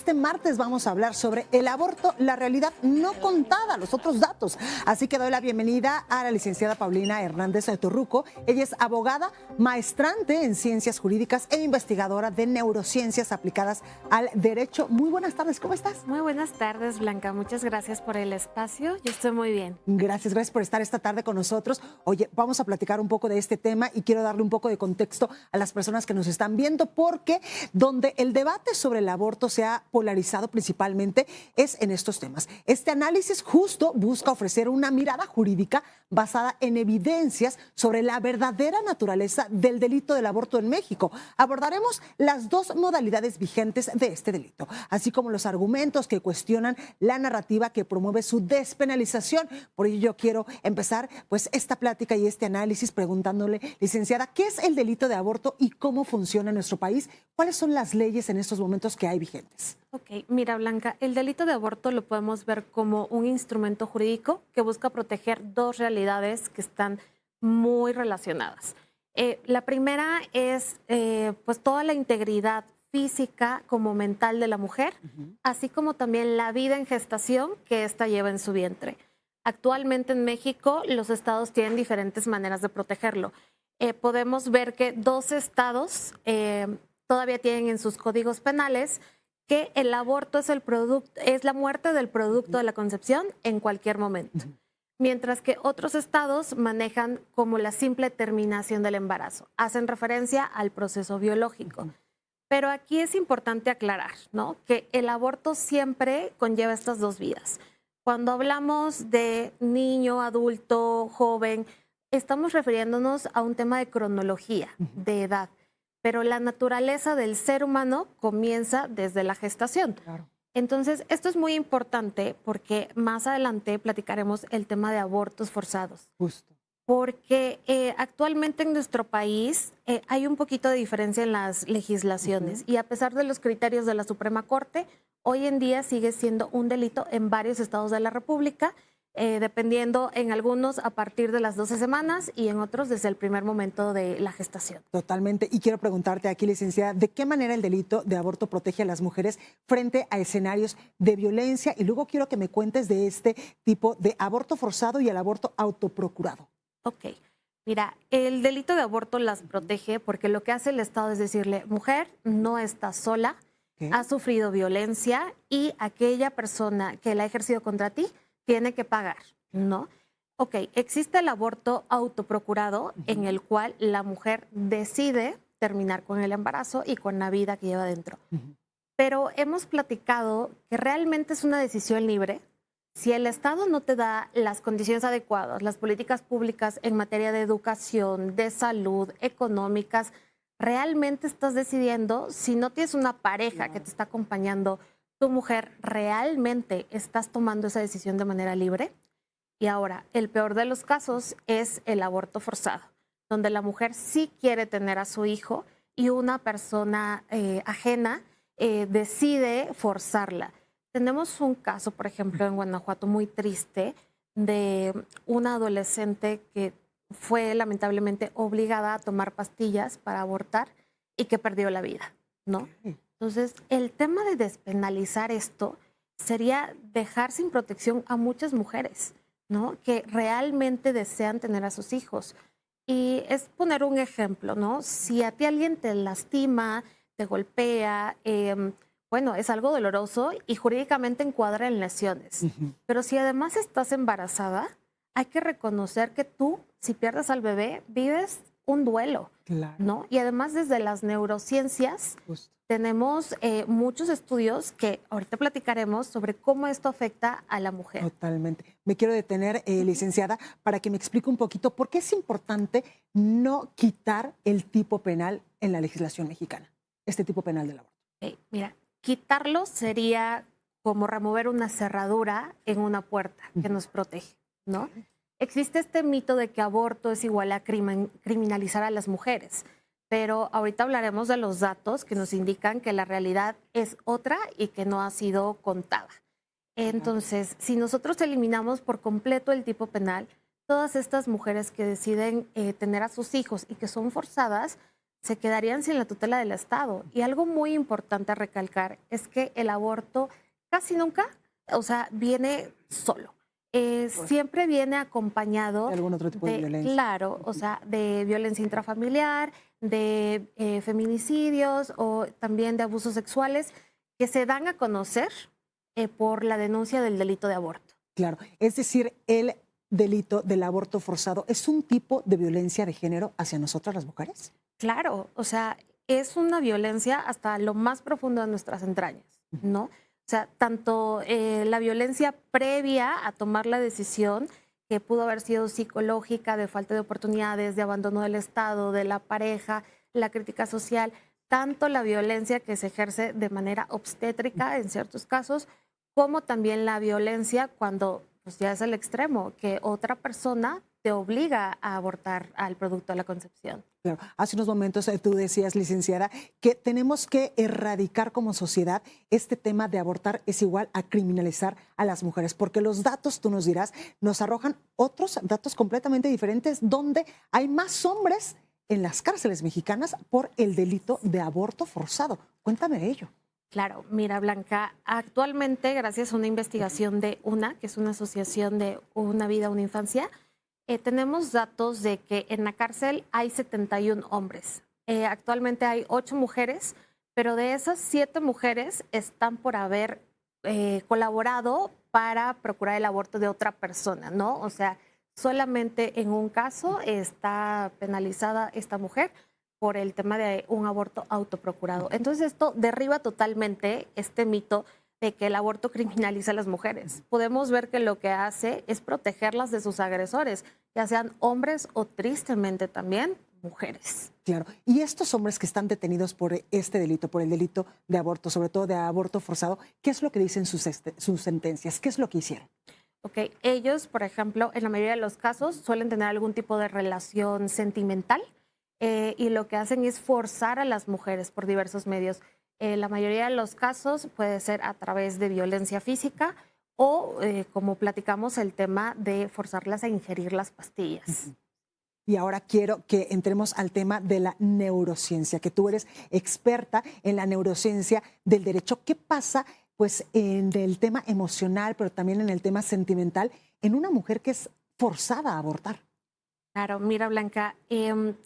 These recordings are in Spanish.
este martes vamos a hablar sobre el aborto, la realidad no contada, los otros datos. Así que doy la bienvenida a la licenciada Paulina Hernández de Torruco. Ella es abogada, maestrante en ciencias jurídicas e investigadora de neurociencias aplicadas al derecho. Muy buenas tardes, ¿cómo estás? Muy buenas tardes, Blanca. Muchas gracias por el espacio. Yo estoy muy bien. Gracias por estar esta tarde con nosotros. Oye, vamos a platicar un poco de este tema y quiero darle un poco de contexto a las personas que nos están viendo, porque donde el debate sobre el aborto se ha polarizado principalmente es en estos temas. Este análisis justo busca ofrecer una mirada jurídica basada en evidencias sobre la verdadera naturaleza del delito del aborto en México. Abordaremos las dos modalidades vigentes de este delito, así como los argumentos que cuestionan la narrativa que promueve su despenalización. Por ello yo quiero empezar pues esta plática y este análisis preguntándole, licenciada, ¿qué es el delito de aborto y cómo funciona en nuestro país? ¿Cuáles son las leyes en estos momentos que hay vigentes? Ok, mira, Blanca, el delito de aborto lo podemos ver como un instrumento jurídico que busca proteger dos realidades que están muy relacionadas. La primera es pues toda la integridad física como mental de la mujer, así como también la vida en gestación que ésta lleva en su vientre. Actualmente en México los estados tienen diferentes maneras de protegerlo. Podemos ver que dos estados todavía tienen en sus códigos penales que el aborto es la muerte del producto de la concepción en cualquier momento, mientras que otros estados manejan como la simple terminación del embarazo, hacen referencia al proceso biológico. Pero aquí es importante aclarar, ¿no?, que el aborto siempre conlleva estas dos vidas. Cuando hablamos de niño, adulto, joven, estamos refiriéndonos a un tema de cronología, de edad. Pero la naturaleza del ser humano comienza desde la gestación. Claro. Entonces, esto es muy importante porque más adelante platicaremos el tema de abortos forzados. Justo. Porque actualmente en nuestro país hay un poquito de diferencia en las legislaciones y a pesar de los criterios de la Suprema Corte, hoy en día sigue siendo un delito en varios estados de la República, dependiendo en algunos a partir de las 12 semanas y en otros desde el primer momento de la gestación. Totalmente. Y quiero preguntarte aquí, licenciada, ¿de qué manera el delito de aborto protege a las mujeres frente a escenarios de violencia? Y luego quiero que me cuentes de este tipo de aborto forzado y el aborto autoprocurado. Ok. Mira, el delito de aborto las protege porque lo que hace el Estado es decirle, mujer, no estás sola, has sufrido violencia y aquella persona que la ha ejercido contra ti tiene que pagar, ¿no? Ok, existe el aborto autoprocurado en el cual la mujer decide terminar con el embarazo y con la vida que lleva dentro. Pero hemos platicado que realmente es una decisión libre. Si el Estado no te da las condiciones adecuadas, las políticas públicas en materia de educación, de salud, económicas, realmente estás decidiendo, si no tienes una pareja que te está acompañando, tu mujer, ¿realmente estás tomando esa decisión de manera libre? Y ahora, el peor de los casos es el aborto forzado, donde la mujer sí quiere tener a su hijo y una persona ajena decide forzarla. Tenemos un caso, por ejemplo, en Guanajuato muy triste de una adolescente que fue lamentablemente obligada a tomar pastillas para abortar y que perdió la vida, ¿no? Entonces, el tema de despenalizar esto sería dejar sin protección a muchas mujeres, ¿no?, que realmente desean tener a sus hijos. Y es poner un ejemplo, ¿no? Si a ti alguien te lastima, te golpea, bueno, es algo doloroso y jurídicamente encuadra en lesiones. Pero si además estás embarazada, hay que reconocer que tú, si pierdes al bebé, vives un duelo, claro, ¿no? Y además desde las neurociencias tenemos muchos estudios que ahorita platicaremos sobre cómo esto afecta a la mujer. Totalmente. Me quiero detener, licenciada, para que me explique un poquito por qué es importante no quitar el tipo penal en la legislación mexicana, este tipo penal del aborto. Mira, quitarlo sería como remover una cerradura en una puerta que nos protege, ¿no? Existe este mito de que aborto es igual a criminalizar a las mujeres, pero ahorita hablaremos de los datos que nos indican que la realidad es otra y que no ha sido contada. Entonces, si nosotros eliminamos por completo el tipo penal, todas estas mujeres que deciden tener a sus hijos y que son forzadas, se quedarían sin la tutela del Estado. Y algo muy importante a recalcar es que el aborto casi nunca, o sea, viene solo. Siempre viene acompañado de algún otro tipo de violencia. Claro, o sea, de violencia intrafamiliar, de feminicidios o también de abusos sexuales que se dan a conocer por la denuncia del delito de aborto. Claro, es decir, el delito del aborto forzado es un tipo de violencia de género hacia nosotras las mujeres. Claro, o sea, es una violencia hasta lo más profundo de nuestras entrañas, ¿no? O sea, tanto la violencia previa a tomar la decisión, que pudo haber sido psicológica, de falta de oportunidades, de abandono del Estado, de la pareja, la crítica social, tanto la violencia que se ejerce de manera obstétrica en ciertos casos, como también la violencia cuando pues, ya es el extremo, que otra persona te obliga a abortar al producto de la concepción. Claro. Hace unos momentos tú decías, licenciada, que tenemos que erradicar como sociedad este tema de abortar es igual a criminalizar a las mujeres, porque los datos, tú nos dirás, nos arrojan otros datos completamente diferentes, donde hay más hombres en las cárceles mexicanas por el delito de aborto forzado. Cuéntame de ello. Claro, mira, Blanca, actualmente, gracias a una investigación de UNA, que es una asociación de Una Vida, Una Infancia, tenemos datos de que en la cárcel hay 71 hombres. Actualmente hay 8 mujeres, pero de esas 7 mujeres están por haber colaborado para procurar el aborto de otra persona, ¿no? O sea, solamente en un caso está penalizada esta mujer por el tema de un aborto autoprocurado. Entonces esto derriba totalmente este mito de que el aborto criminaliza a las mujeres. Podemos ver que lo que hace es protegerlas de sus agresores, ya sean hombres o tristemente también mujeres. Claro. Y estos hombres que están detenidos por este delito, por el delito de aborto, sobre todo de aborto forzado, ¿qué es lo que dicen sus sentencias? ¿Qué es lo que hicieron? Ok, ellos, por ejemplo, en la mayoría de los casos suelen tener algún tipo de relación sentimental y lo que hacen es forzar a las mujeres por diversos medios. La mayoría de los casos puede ser a través de violencia física o, como platicamos, el tema de forzarlas a ingerir las pastillas. Y ahora quiero que entremos al tema de la neurociencia, que tú eres experta en la neurociencia del derecho. ¿Qué pasa, pues, en el tema emocional, pero también en el tema sentimental, en una mujer que es forzada a abortar? Claro, mira, Blanca,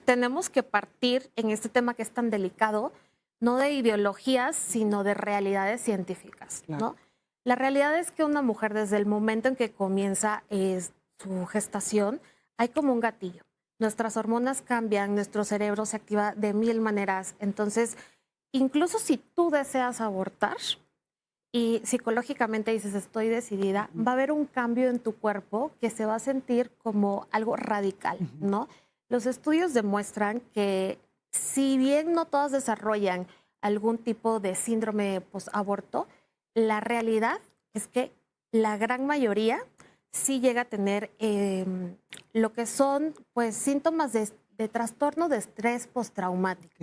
tenemos que partir en este tema que es tan delicado, no de ideologías, sino de realidades científicas, Claro. ¿no? La realidad es que una mujer, desde el momento en que comienza su gestación, hay como un gatillo. Nuestras hormonas cambian, nuestro cerebro se activa de 1000 maneras. Entonces, incluso si tú deseas abortar y psicológicamente dices estoy decidida, va a haber un cambio en tu cuerpo que se va a sentir como algo radical, ¿no? Los estudios demuestran que si bien no todas desarrollan algún tipo de síndrome posaborto, la realidad es que la gran mayoría sí llega a tener lo que son pues síntomas de trastorno de estrés postraumático,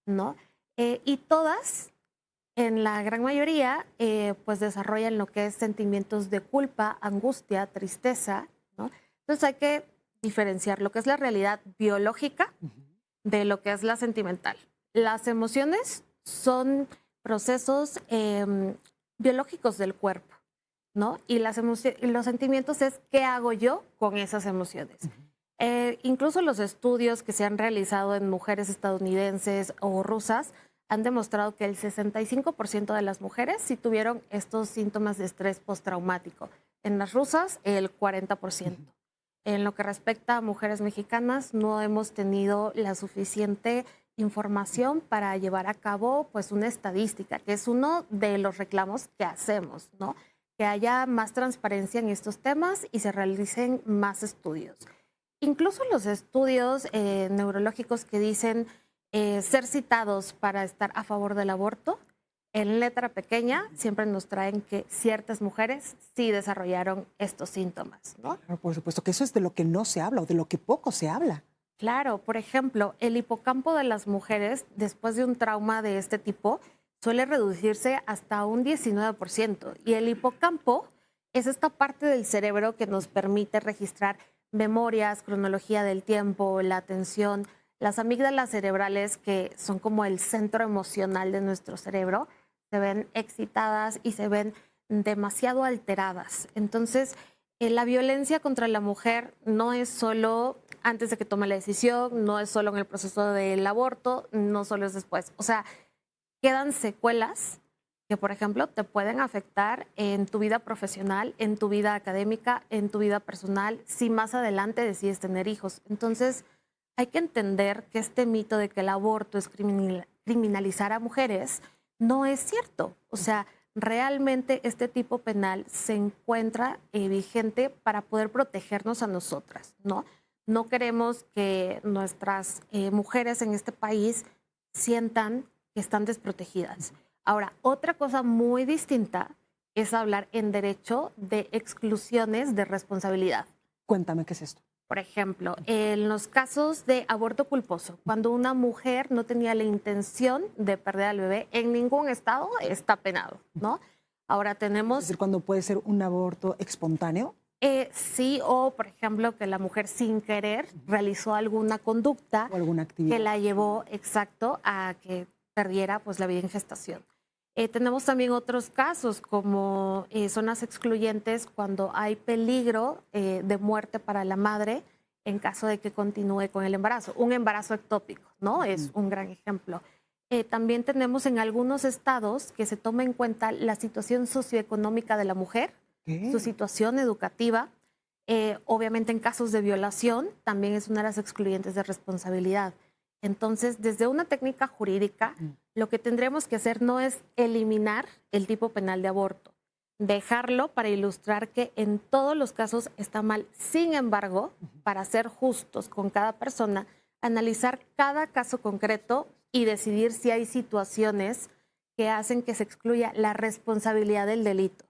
¿no? Y todas, en la gran mayoría, pues desarrollan lo que es sentimientos de culpa, angustia, tristeza, ¿no? Entonces hay que diferenciar lo que es la realidad biológica de lo que es la sentimental. Las emociones son procesos biológicos del cuerpo, ¿no? Y los sentimientos es qué hago yo con esas emociones. Incluso los estudios que se han realizado en mujeres estadounidenses o rusas han demostrado que el 65% de las mujeres sí tuvieron estos síntomas de estrés postraumático. En las rusas, el 40%. En lo que respecta a mujeres mexicanas, no hemos tenido la suficiente información para llevar a cabo pues una estadística, que es uno de los reclamos que hacemos, ¿no? Que haya más transparencia en estos temas y se realicen más estudios. Incluso los estudios neurológicos que dicen ser citados para estar a favor del aborto, en letra pequeña siempre nos traen que ciertas mujeres sí desarrollaron estos síntomas, ¿no? Claro, por supuesto que eso es de lo que no se habla o de lo que poco se habla. Claro, por ejemplo, el hipocampo de las mujeres después de un trauma de este tipo suele reducirse hasta un 19%. Y el hipocampo es esta parte del cerebro que nos permite registrar memorias, cronología del tiempo, la atención, Las amígdalas cerebrales, que son como el centro emocional de nuestro cerebro, se ven excitadas y se ven demasiado alteradas. Entonces, la violencia contra la mujer no es solo antes de que tome la decisión, no es solo en el proceso del aborto, no solo es después. O sea, quedan secuelas que, por ejemplo, te pueden afectar en tu vida profesional, en tu vida académica, en tu vida personal, si más adelante decides tener hijos. Entonces, hay que entender que este mito de que el aborto es criminalizar a mujeres no es cierto. O sea, realmente este tipo penal se encuentra vigente para poder protegernos a nosotras, ¿no? No queremos que nuestras mujeres en este país sientan que están desprotegidas. Ahora, otra cosa muy distinta es hablar en derecho de exclusiones de responsabilidad. Cuéntame, ¿qué es esto? Por ejemplo, en los casos de aborto culposo, cuando una mujer no tenía la intención de perder al bebé, en ningún estado está penado, ¿no? Ahora tenemos... Es decir, cuando puede ser un aborto espontáneo. Sí, o por ejemplo que la mujer sin querer realizó alguna conducta O alguna actividad. que la llevó exacto a que perdiera pues la vida en gestación. Tenemos también otros casos como zonas excluyentes cuando hay peligro de muerte para la madre en caso de que continúe con el embarazo. Un embarazo ectópico, ¿no? Es un gran ejemplo. También tenemos en algunos estados que se toma en cuenta la situación socioeconómica de la mujer, su situación educativa. Obviamente en casos de violación también es una de las excluyentes de responsabilidad. Entonces, desde una técnica jurídica, lo que tendremos que hacer no es eliminar el tipo penal de aborto, dejarlo para ilustrar que en todos los casos está mal. Sin embargo, para ser justos con cada persona, analizar cada caso concreto y decidir si hay situaciones que hacen que se excluya la responsabilidad del delito.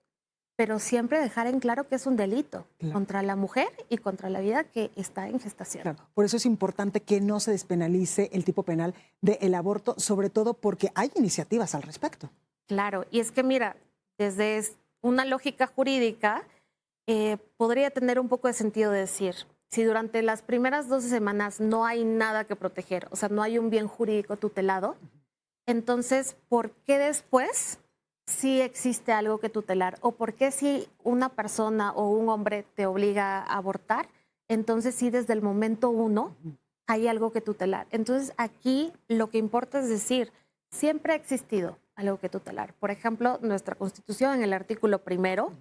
Pero siempre dejar en claro que es un delito contra la mujer y contra la vida que está en gestación. Claro. Por eso es importante que no se despenalice el tipo penal del aborto, sobre todo porque hay iniciativas al respecto. Claro, y es que mira, desde una lógica jurídica podría tener un poco de sentido decir, si durante las primeras 12 semanas no hay nada que proteger, o sea, no hay un bien jurídico tutelado, entonces, ¿por qué después sí existe algo que tutelar? ¿O por qué si una persona o un hombre te obliga a abortar, entonces sí desde el momento uno hay algo que tutelar? Entonces aquí lo que importa es decir, siempre ha existido algo que tutelar. Por ejemplo, nuestra Constitución en el artículo 1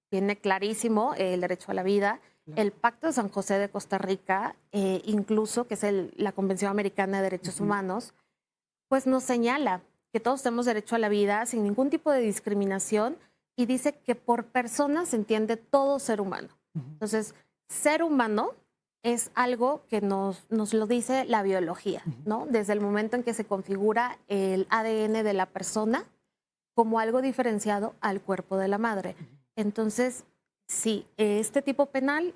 tiene clarísimo el derecho a la vida. El Pacto de San José de Costa Rica, incluso, que es la Convención Americana de Derechos Humanos, pues nos señala que todos tenemos derecho a la vida sin ningún tipo de discriminación y dice que por persona se entiende todo ser humano. Entonces, ser humano es algo que nos lo dice la biología, ¿no? Desde el momento en que se configura el ADN de la persona como algo diferenciado al cuerpo de la madre. Entonces, sí, este tipo penal,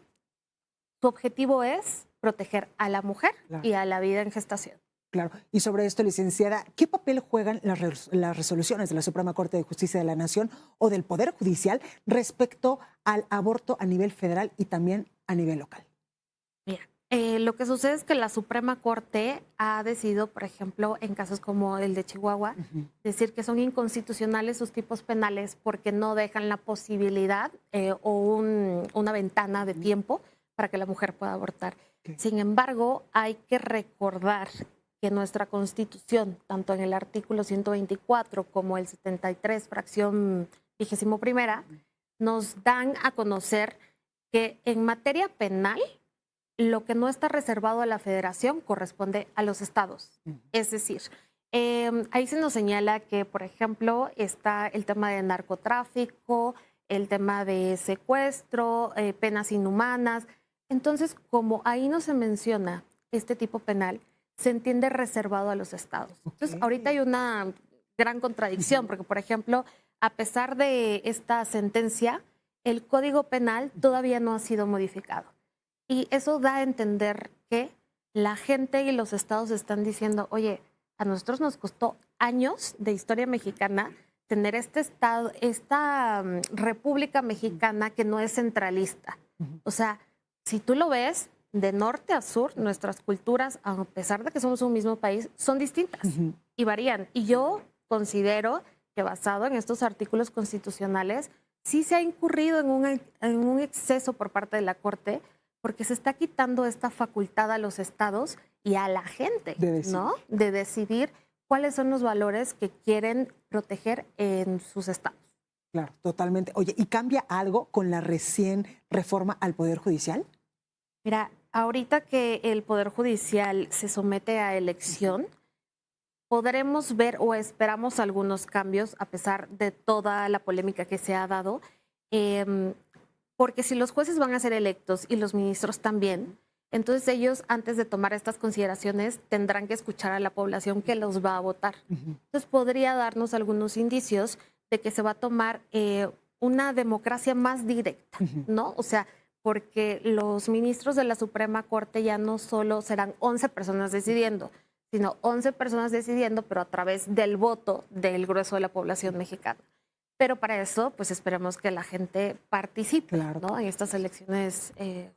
su objetivo es proteger a la mujer y a la vida en gestación. Claro. Y sobre esto, licenciada, ¿qué papel juegan las resoluciones de la Suprema Corte de Justicia de la Nación o del Poder Judicial respecto al aborto a nivel federal y también a nivel local? Mira, lo que sucede es que la Suprema Corte ha decidido, por ejemplo, en casos como el de Chihuahua, decir que son inconstitucionales sus tipos penales porque no dejan la posibilidad o una ventana de tiempo para que la mujer pueda abortar. Sin embargo, hay que recordar que nuestra Constitución, tanto en el artículo 124 como el 73, fracción 21ª, nos dan a conocer que en materia penal, lo que no está reservado a la Federación corresponde a los estados. Es decir, ahí se nos señala que, por ejemplo, está el tema de narcotráfico, el tema de secuestro, penas inhumanas. Entonces, como ahí no se menciona este tipo penal, se entiende reservado a los estados. Entonces, ahorita hay una gran contradicción, porque, por ejemplo, a pesar de esta sentencia, el Código Penal todavía no ha sido modificado. Y eso da a entender que la gente y los estados están diciendo, oye, a nosotros nos costó años de historia mexicana tener este estado, esta República Mexicana que no es centralista. O sea, si tú lo ves, de norte a sur, nuestras culturas, a pesar de que somos un mismo país, son distintas y varían. Y yo considero que basado en estos artículos constitucionales, sí se ha incurrido en un exceso por parte de la Corte, porque se está quitando esta facultad a los estados y a la gente, ¿no? De decidir cuáles son los valores que quieren proteger en sus estados. Claro, totalmente. Oye, ¿y cambia algo con la recién reforma al Poder Judicial? Mira, ahorita que el Poder Judicial se somete a elección, podremos ver o esperamos algunos cambios a pesar de toda la polémica que se ha dado, porque si los jueces van a ser electos y los ministros también, entonces ellos antes de tomar estas consideraciones tendrán que escuchar a la población que los va a votar. Entonces podría darnos algunos indicios de que se va a tomar una democracia más directa, ¿no? O sea, porque los ministros de la Suprema Corte ya no solo serán 11 personas decidiendo, sino 11 personas decidiendo, pero a través del voto del grueso de la población mexicana. Pero para eso, pues esperemos que la gente participe, claro, ¿no? En estas elecciones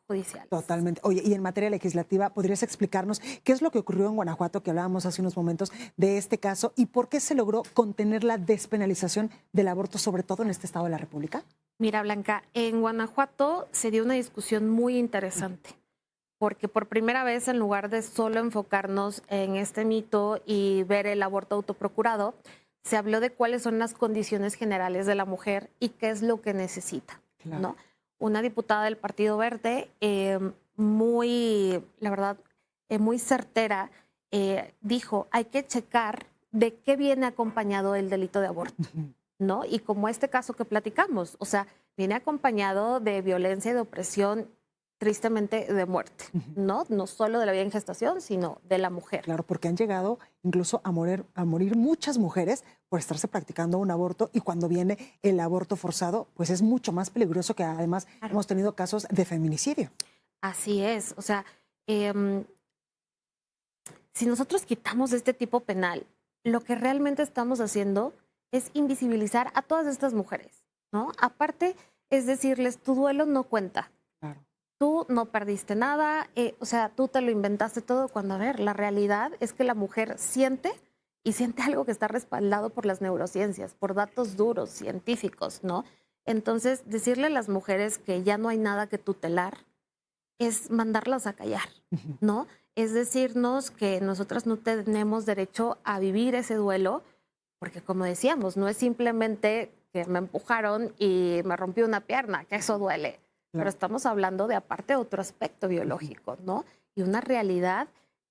judiciales. Totalmente. Oye, y en materia legislativa, ¿podrías explicarnos qué es lo que ocurrió en Guanajuato, que hablábamos hace unos momentos de este caso, y por qué se logró contener la despenalización del aborto, sobre todo en este estado de la República? Mira, Blanca, en Guanajuato se dio una discusión muy interesante, porque por primera vez, en lugar de solo enfocarnos en este mito y ver el aborto autoprocurado, se habló de cuáles son las condiciones generales de la mujer y qué es lo que necesita, claro, ¿no? Una diputada del Partido Verde, la verdad, muy certera, dijo, hay que checar de qué viene acompañado el delito de aborto, ¿no? Y como este caso que platicamos, o sea, viene acompañado de violencia y de opresión, tristemente de muerte, ¿no? No solo de la vida en gestación, sino de la mujer. Claro, porque han llegado incluso a morir muchas mujeres por estarse practicando un aborto, y cuando viene el aborto forzado, pues es mucho más peligroso, que además claro, hemos tenido casos de feminicidio. Así es, o sea, si nosotros quitamos este tipo penal, lo que realmente estamos haciendo es invisibilizar a todas estas mujeres, ¿no? Aparte, es decirles, tu duelo no cuenta. Claro. Tú no perdiste nada, o sea, tú te lo inventaste todo, cuando, a ver, la realidad es que la mujer siente, y siente algo que está respaldado por las neurociencias, por datos duros, científicos, ¿no? Entonces, decirle a las mujeres que ya no hay nada que tutelar es mandarlas a callar, ¿no? Es decirnos que nosotras no tenemos derecho a vivir ese duelo, porque como decíamos, no es simplemente que me empujaron y me rompí una pierna, que eso duele. Claro. Pero estamos hablando de aparte otro aspecto biológico, ¿no? Y una realidad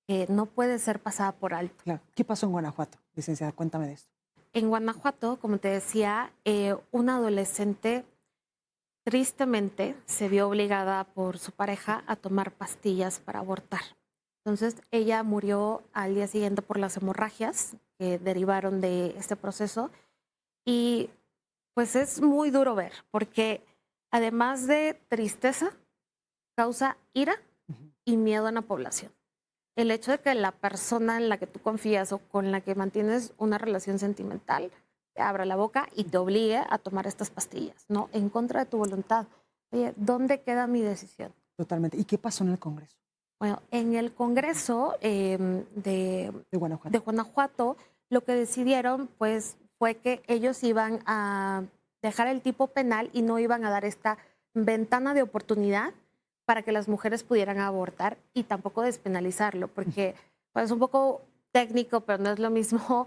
que no puede ser pasada por alto. Claro. ¿Qué pasó en Guanajuato, licenciada? Cuéntame de esto. En Guanajuato, como te decía, una adolescente tristemente se vio obligada por su pareja a tomar pastillas para abortar. Entonces ella murió al día siguiente por las hemorragias que derivaron de este proceso, y pues es muy duro ver, porque además de tristeza, causa ira y miedo en la población. El hecho de que la persona en la que tú confías o con la que mantienes una relación sentimental te abra la boca y te obligue a tomar estas pastillas, ¿no? En contra de tu voluntad. Oye, ¿dónde queda mi decisión? Totalmente. ¿Y qué pasó en el Congreso? Bueno, en el Congreso de Guanajuato, lo que decidieron pues fue que ellos iban a dejar el tipo penal y no iban a dar esta ventana de oportunidad para que las mujeres pudieran abortar, y tampoco despenalizarlo, porque pues, es un poco técnico, pero no es lo mismo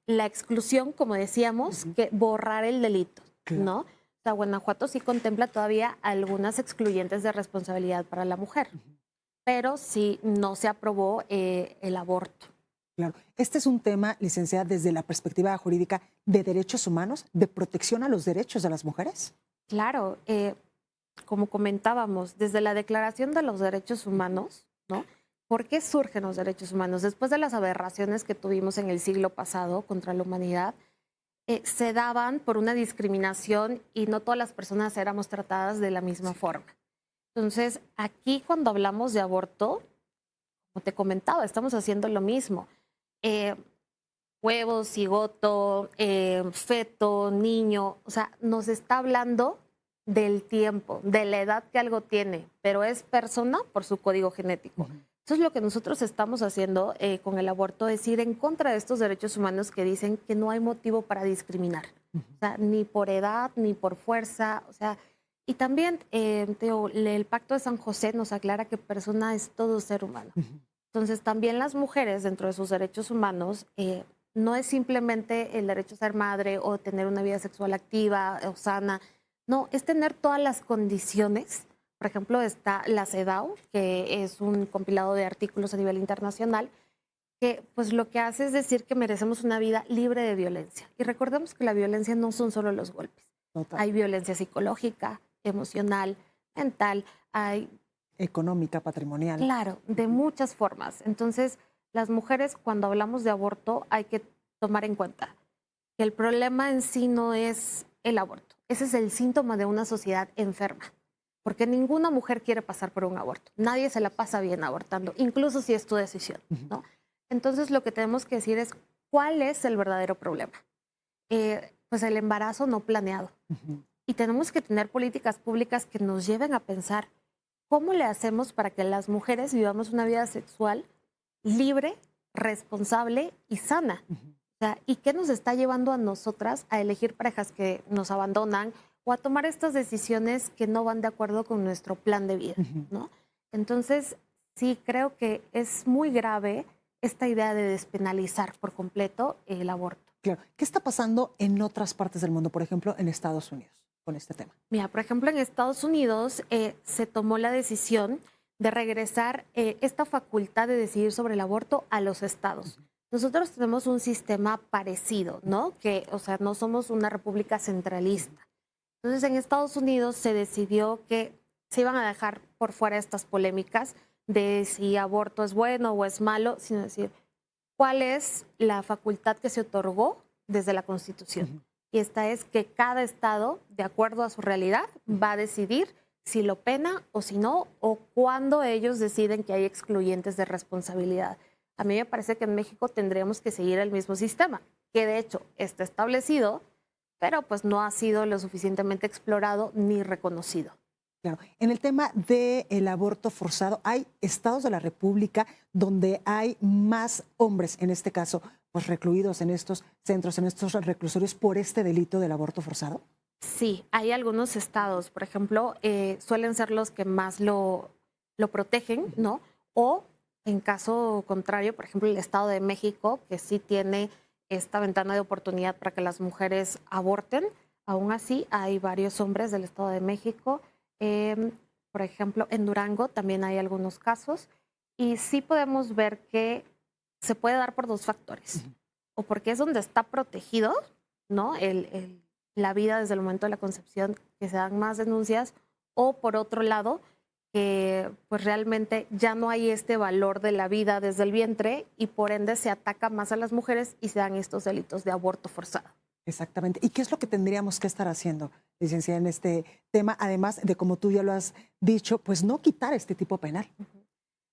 la exclusión, como decíamos, que borrar el delito, claro, ¿no? O sea, Guanajuato sí contempla todavía algunas excluyentes de responsabilidad para la mujer, pero sí no se aprobó el aborto. Claro. Este es un tema, licenciada, desde la perspectiva jurídica de derechos humanos, de protección a los derechos de las mujeres. Claro, como comentábamos, desde la Declaración de los Derechos Humanos, ¿no? ¿Por qué surgen los derechos humanos? Después de las aberraciones que tuvimos en el siglo pasado contra la humanidad, se daban por una discriminación y no todas las personas éramos tratadas de la misma forma. Entonces, aquí cuando hablamos de aborto, como te comentaba, estamos haciendo lo mismo. Huevo, cigoto, feto, niño, o sea, nos está hablando del tiempo, de la edad que algo tiene, pero es persona por su código genético. Eso es lo que nosotros estamos haciendo con el aborto, es ir en contra de estos derechos humanos que dicen que no hay motivo para discriminar, o sea, ni por edad, ni por fuerza, o sea, y también el Pacto de San José nos aclara que persona es todo ser humano. Entonces, también las mujeres, dentro de sus derechos humanos, no es simplemente el derecho a ser madre o tener una vida sexual activa o sana, no, es tener todas las condiciones. Por ejemplo, está la CEDAW, que es un compilado de artículos a nivel internacional, que pues lo que hace es decir que merecemos una vida libre de violencia. Y recordemos que la violencia no son solo los golpes. Total. Hay violencia psicológica, emocional, mental, hay... Económica, patrimonial. Claro, de muchas formas. Entonces, las mujeres, cuando hablamos de aborto, hay que tomar en cuenta que el problema en sí no es el aborto. Ese es el síntoma de una sociedad enferma, porque ninguna mujer quiere pasar por un aborto. Nadie se la pasa bien abortando, incluso si es tu decisión, ¿no? Entonces, lo que tenemos que decir es cuál es el verdadero problema. Pues el embarazo no planeado. Y tenemos que tener políticas públicas que nos lleven a pensar cómo le hacemos para que las mujeres vivamos una vida sexual libre, responsable y sana. O sea, ¿y qué nos está llevando a nosotras a elegir parejas que nos abandonan o a tomar estas decisiones que no van de acuerdo con nuestro plan de vida, ¿no? Entonces, sí, creo que es muy grave esta idea de despenalizar por completo el aborto. Claro. ¿Qué está pasando en otras partes del mundo, por ejemplo, en Estados Unidos, con este tema? Mira, por ejemplo, en Estados Unidos se tomó la decisión de regresar esta facultad de decidir sobre el aborto a los estados. Nosotros tenemos un sistema parecido, ¿no? Que, o sea, no somos una república centralista. Entonces, en Estados Unidos se decidió que se iban a dejar por fuera estas polémicas de si aborto es bueno o es malo, sino decir cuál es la facultad que se otorgó desde la Constitución. Y esta es que cada estado, de acuerdo a su realidad, va a decidir si lo pena o si no, o cuándo ellos deciden que hay excluyentes de responsabilidad. A mí me parece que en México tendríamos que seguir el mismo sistema, que de hecho está establecido, pero pues no ha sido lo suficientemente explorado ni reconocido. Claro. En el tema del aborto forzado, hay estados de la República donde hay más hombres, en este caso, pues recluidos en estos centros, en estos reclusorios por este delito del aborto forzado. Sí, hay algunos estados, por ejemplo, suelen ser los que más lo protegen, ¿no? O en caso contrario, por ejemplo, el Estado de México, que sí tiene esta ventana de oportunidad para que las mujeres aborten. Aún así, hay varios hombres del Estado de México. Por ejemplo, en Durango también hay algunos casos. Y sí podemos ver que se puede dar por dos factores. O porque es donde está protegido, ¿no? La vida desde el momento de la concepción, que se dan más denuncias. O por otro lado, que pues realmente ya no hay este valor de la vida desde el vientre y por ende se ataca más a las mujeres y se dan estos delitos de aborto forzado. Exactamente. ¿Y qué es lo que tendríamos que estar haciendo, licenciada, en este tema? Además de, como tú ya lo has dicho, pues no quitar este tipo penal.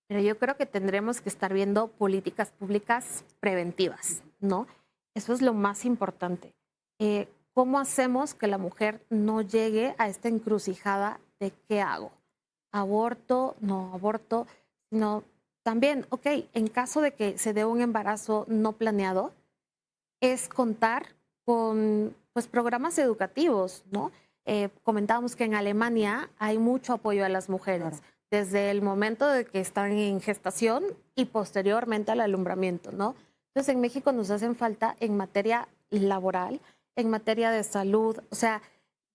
Pero yo creo que tendremos que estar viendo políticas públicas preventivas, ¿no? Eso es lo más importante. ¿Cómo hacemos que la mujer no llegue a esta encrucijada de qué hago? Aborto, no aborto, sino también, ok, en caso de que se dé un embarazo no planeado, es contar con pues, programas educativos, ¿no? Comentábamos que en Alemania hay mucho apoyo a las mujeres, claro, desde el momento de que están en gestación y posteriormente al alumbramiento, ¿no? Entonces en México nos hacen falta en materia laboral, en materia de salud, o sea,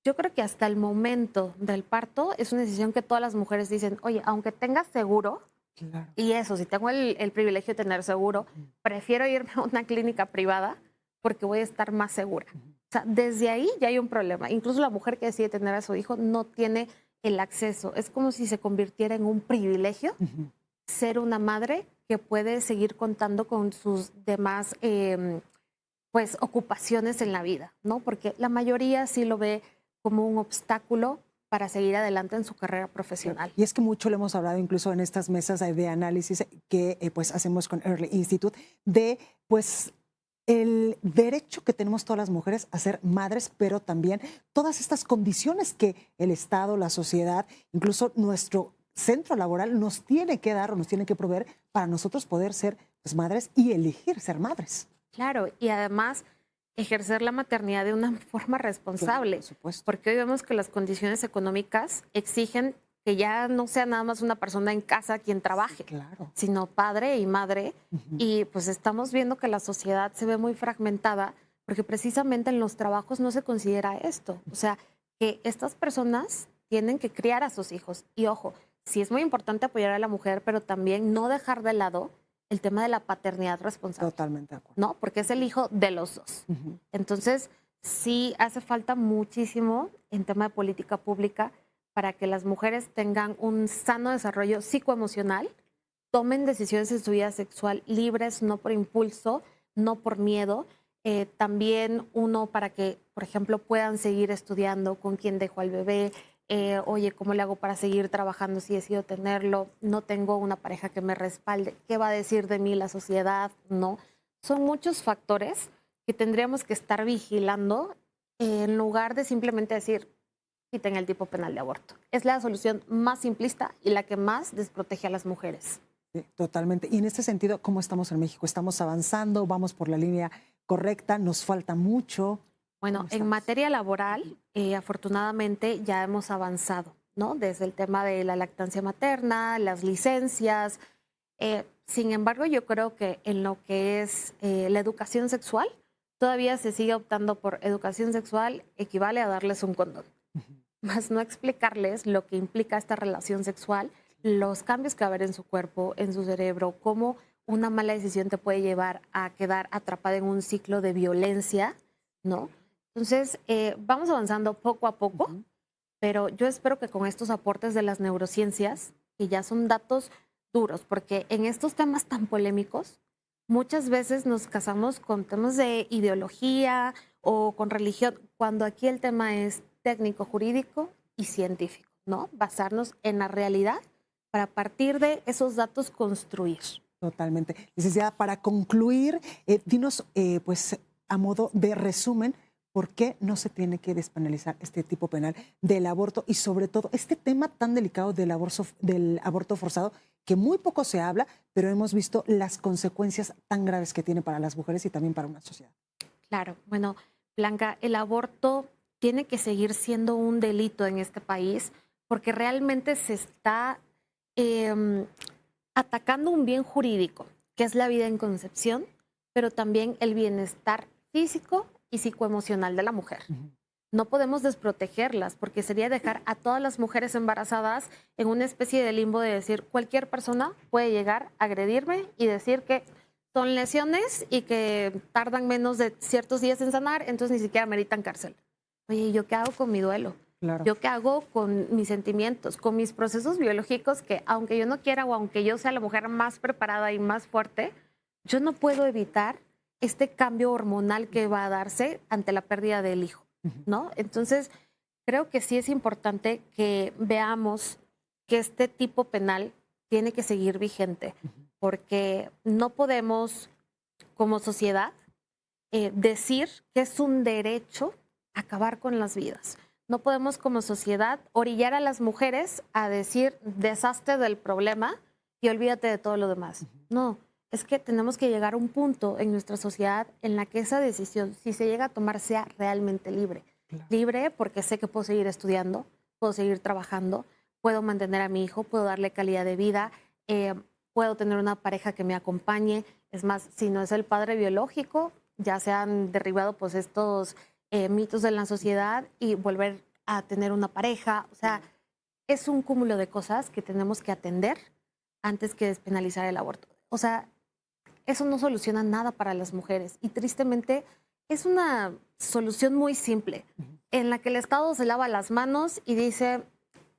yo creo que hasta el momento del parto es una decisión que todas las mujeres dicen, oye, aunque tengas seguro, claro, y eso, si tengo el privilegio de tener seguro, prefiero irme a una clínica privada porque voy a estar más segura. O sea, desde ahí ya hay un problema. Incluso la mujer que decide tener a su hijo no tiene el acceso. Es como si se convirtiera en un privilegio ser una madre que puede seguir contando con sus demás pues, ocupaciones en la vida, ¿no? Porque la mayoría sí lo ve como un obstáculo para seguir adelante en su carrera profesional. Y es que mucho lo hemos hablado incluso en estas mesas de análisis que pues hacemos con Early Institute, de pues el derecho que tenemos todas las mujeres a ser madres, pero también todas estas condiciones que el Estado, la sociedad, incluso nuestro centro laboral nos tiene que dar o nos tiene que proveer para nosotros poder ser pues, madres y elegir ser madres. Claro, y además ejercer la maternidad de una forma responsable, Claro, por supuesto. porque hoy vemos que las condiciones económicas exigen que ya no sea nada más una persona en casa quien trabaje, Claro. sino padre y madre. Ujú. Y pues estamos viendo que la sociedad se ve muy fragmentada porque precisamente en los trabajos no se considera esto. O sea, que estas personas tienen que criar a sus hijos. Y ojo, sí es muy importante apoyar a la mujer, pero también no dejar de lado el tema de la paternidad responsable. Totalmente de acuerdo. ¿No? Porque es el hijo de los dos. Ujú. Entonces, sí hace falta muchísimo en tema de política pública para que las mujeres tengan un sano desarrollo psicoemocional, tomen decisiones en su vida sexual libres, no por impulso, no por miedo. También uno para que, por ejemplo, puedan seguir estudiando, con quién dejo al bebé, oye, ¿cómo le hago para seguir trabajando si decido tenerlo? No tengo una pareja que me respalde. ¿Qué va a decir de mí la sociedad? No. Son muchos factores que tendríamos que estar vigilando en lugar de simplemente decir, quiten el tipo penal de aborto. Es la solución más simplista y la que más desprotege a las mujeres. Sí, totalmente. Y en este sentido, ¿cómo estamos en México? ¿Estamos avanzando? ¿Vamos por la línea correcta? ¿Nos falta mucho? Bueno, ¿Cómo en estamos? materia laboral, afortunadamente ya hemos avanzado, ¿no? Desde el tema de la lactancia materna, las licencias. Sin embargo, yo creo que en lo que es la educación sexual, todavía se sigue optando por educación sexual, equivale a darles un condón, Ujú. más no explicarles lo que implica esta relación sexual, los cambios que va a haber en su cuerpo, en su cerebro, cómo una mala decisión te puede llevar a quedar atrapada en un ciclo de violencia, ¿no? Entonces, vamos avanzando poco a poco, Ujú. pero yo espero que con estos aportes de las neurociencias, que ya son datos duros, porque en estos temas tan polémicos, muchas veces nos casamos con temas de ideología o con religión, cuando aquí el tema es técnico, jurídico y científico, ¿no? Basarnos en la realidad para a partir de esos datos construir. Totalmente. Licenciada, para concluir, dinos, pues, a modo de resumen, ¿por qué no se tiene que despenalizar este tipo penal del aborto y sobre todo este tema tan delicado del aborto forzado, que muy poco se habla, pero hemos visto las consecuencias tan graves que tiene para las mujeres y también para una sociedad? Claro, bueno, Blanca, el aborto tiene que seguir siendo un delito en este país porque realmente se está em, atacando un bien jurídico, que es la vida en concepción, pero también el bienestar físico y psicoemocional de la mujer. Ujú. No podemos desprotegerlas porque sería dejar a todas las mujeres embarazadas en una especie de limbo de decir cualquier persona puede llegar a agredirme y decir que son lesiones y que tardan menos de ciertos días en sanar, entonces ni siquiera meritan cárcel. Oye, ¿yo qué hago con mi duelo? Claro. ¿Yo qué hago con mis sentimientos, con mis procesos biológicos que aunque yo no quiera o aunque yo sea la mujer más preparada y más fuerte, yo no puedo evitar este cambio hormonal que va a darse ante la pérdida del hijo, Ujú. ¿no? Entonces, creo que sí es importante que veamos que este tipo penal tiene que seguir vigente, Ujú. porque no podemos, como sociedad, decir que es un derecho acabar con las vidas. No podemos como sociedad orillar a las mujeres a decir deshazte del problema y olvídate de todo lo demás. No, es que tenemos que llegar a un punto en nuestra sociedad en la que esa decisión, si se llega a tomar, sea realmente libre. Claro. Libre porque sé que puedo seguir estudiando, puedo seguir trabajando, puedo mantener a mi hijo, puedo darle calidad de vida, eh, puedo tener una pareja que me acompañe. Es más, si no es el padre biológico, ya se han derribado pues estos mitos de la sociedad y volver a tener una pareja. O sea, es un cúmulo de cosas que tenemos que atender antes que despenalizar el aborto. O sea, eso no soluciona nada para las mujeres y tristemente es una solución muy simple en la que el Estado se lava las manos y dice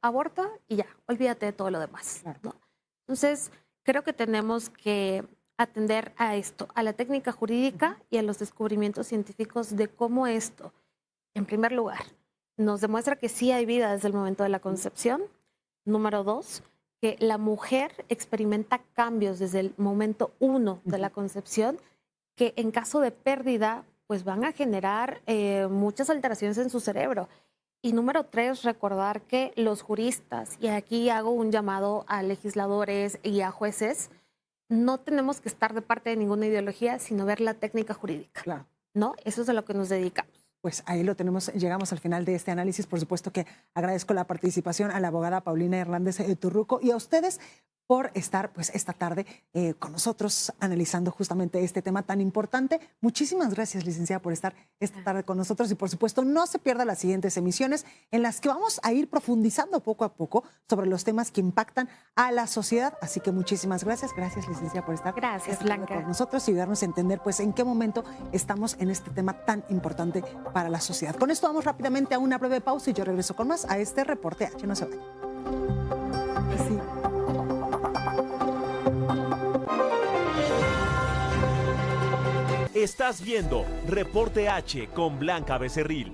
aborta y ya, olvídate de todo lo demás, Claro. ¿no? Entonces, creo que tenemos que atender a esto, a la técnica jurídica y a los descubrimientos científicos de cómo esto, en primer lugar, nos demuestra que sí hay vida desde el momento de la concepción. Número dos, que la mujer experimenta cambios desde el momento uno de la concepción que en caso de pérdida, pues van a generar muchas alteraciones en su cerebro. Y número 3, recordar que los juristas, y aquí hago un llamado a legisladores y a jueces, no tenemos que estar de parte de ninguna ideología, sino ver la técnica jurídica. Claro. ¿No? Eso es a lo que nos dedicamos. Pues ahí lo tenemos, llegamos al final de este análisis. Por supuesto que agradezco la participación a la abogada Paulina Hernández Turruco y a ustedes por estar pues esta tarde con nosotros analizando justamente este tema tan importante. Muchísimas gracias, licenciada, por estar esta tarde con nosotros y por supuesto no se pierda las siguientes emisiones en las que vamos a ir profundizando poco a poco sobre los temas que impactan a la sociedad. Así que muchísimas gracias. Gracias, licenciada, por estar Gracias, Blanca, con nosotros y ayudarnos a entender pues en qué momento estamos en este tema tan importante para la sociedad. Con esto vamos rápidamente a una breve pausa y yo regreso con más a este Reporte H. No se vayan. Sí. Estás viendo Reporte H con Blanca Becerril.